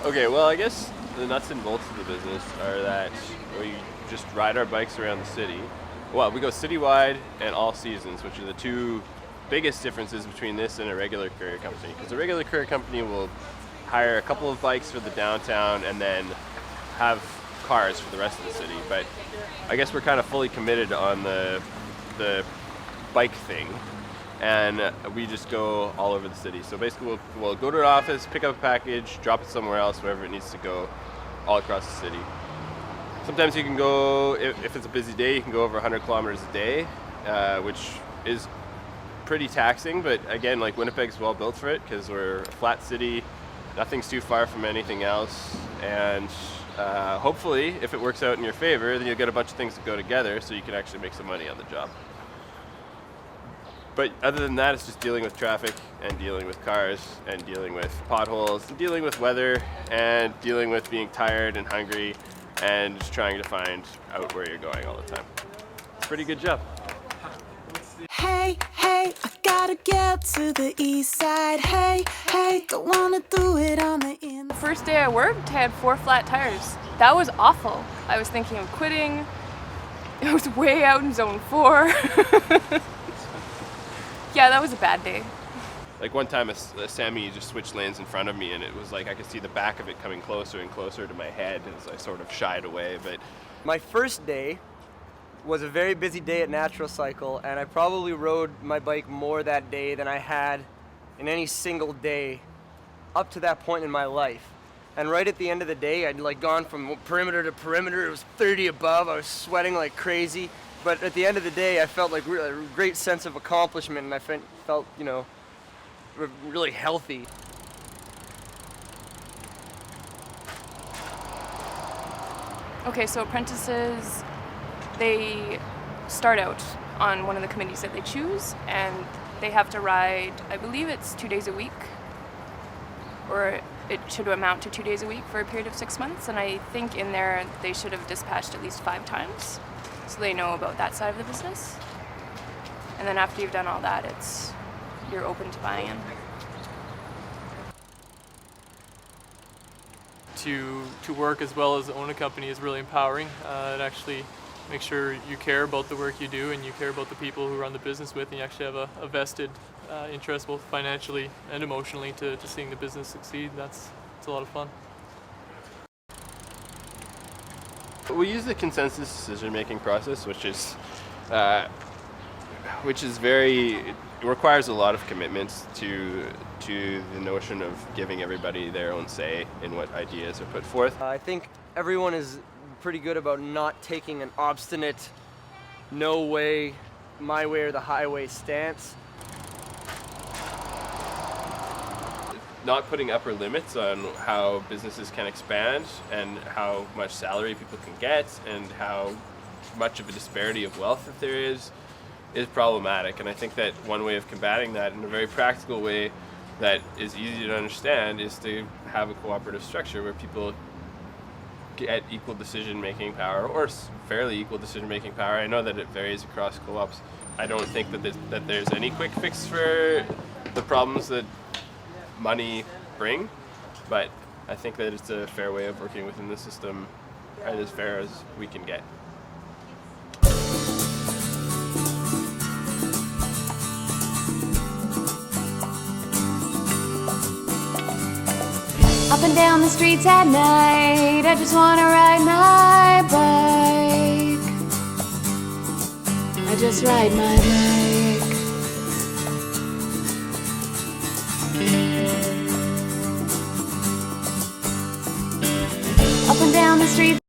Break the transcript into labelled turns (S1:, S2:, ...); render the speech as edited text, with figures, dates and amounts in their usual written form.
S1: Okay, well, I guess the nuts and bolts of the business are that we just ride our bikes around the city. Well, we go citywide and all seasons, which are the two biggest differences between this and a regular courier company. Because a regular courier company will hire a couple of bikes for the downtown and then have cars for the rest of the city. But I guess we're kind of fully committed on the bike thing, and we just go all over the city. So basically we'll go to an office, pick up a package, drop it somewhere else, wherever it needs to go, all across the city. Sometimes you can go, if it's a busy day, you can go over 100 kilometers a day, which is pretty taxing, but again, like Winnipeg's well built for it because we're a flat city, nothing's too far from anything else, and hopefully if it works out in your favor, then you'll get a bunch of things to go together so you can actually make some money on the job. But other than that, it's just dealing with traffic and dealing with cars and dealing with potholes and dealing with weather and dealing with being tired and hungry and just trying to find out where you're going all the time. It's a pretty good job.
S2: Hey, hey, I gotta get to the east side. Hey, hey, don't wanna do it on the inside.
S3: The first day I worked, I had 4 flat tires. That was awful. I was thinking of quitting. It was way out in zone 4. Yeah, that was a bad day.
S1: Like one time a Sammy just switched lanes in front of me and it was like I could see the back of it coming closer and closer to my head as I sort of shied away. But
S4: my first day was a very busy day at Natural Cycle, and I probably rode my bike more that day than I had in any single day up to that point in my life. And right at the end of the day, I'd like gone from perimeter to perimeter. It was 30 above. I was sweating like crazy. But at the end of the day, I felt like a great sense of accomplishment, and I felt, you know, really healthy.
S3: Okay, so apprentices, they start out on one of the committees that they choose, and they have to ride, I believe it's 2 days a week, or it should amount to 2 days a week for a period of 6 months, and I think in there they should have dispatched at least 5 times, so they know about that side of the business. And then after you've done all that, you're open to buying in.
S5: To work as well as own a company is really empowering. It actually makes sure you care about the work you do and you care about the people who run the business with, and you actually have a vested interest both financially and emotionally to seeing the business succeed. It's a lot of fun.
S1: we use the consensus decision-making process, which is it requires a lot of commitments to the notion of giving everybody their own say in what ideas are put forth.
S4: I think everyone is pretty good about not taking an obstinate, no way, my way or the highway stance.
S1: Not putting upper limits on how businesses can expand and how much salary people can get and how much of a disparity of wealth that there is problematic. And I think that one way of combating that in a very practical way that is easy to understand is to have a cooperative structure where people get equal decision-making power, or fairly equal decision-making power. I know that it varies across co-ops. I don't think that there's any quick fix for the problems that money bring, but I think that it's a fair way of working within the system, and as fair as we can get.
S6: Up and down the streets at night, I just wanna ride my bike. I just ride my bike. Up and down the streets.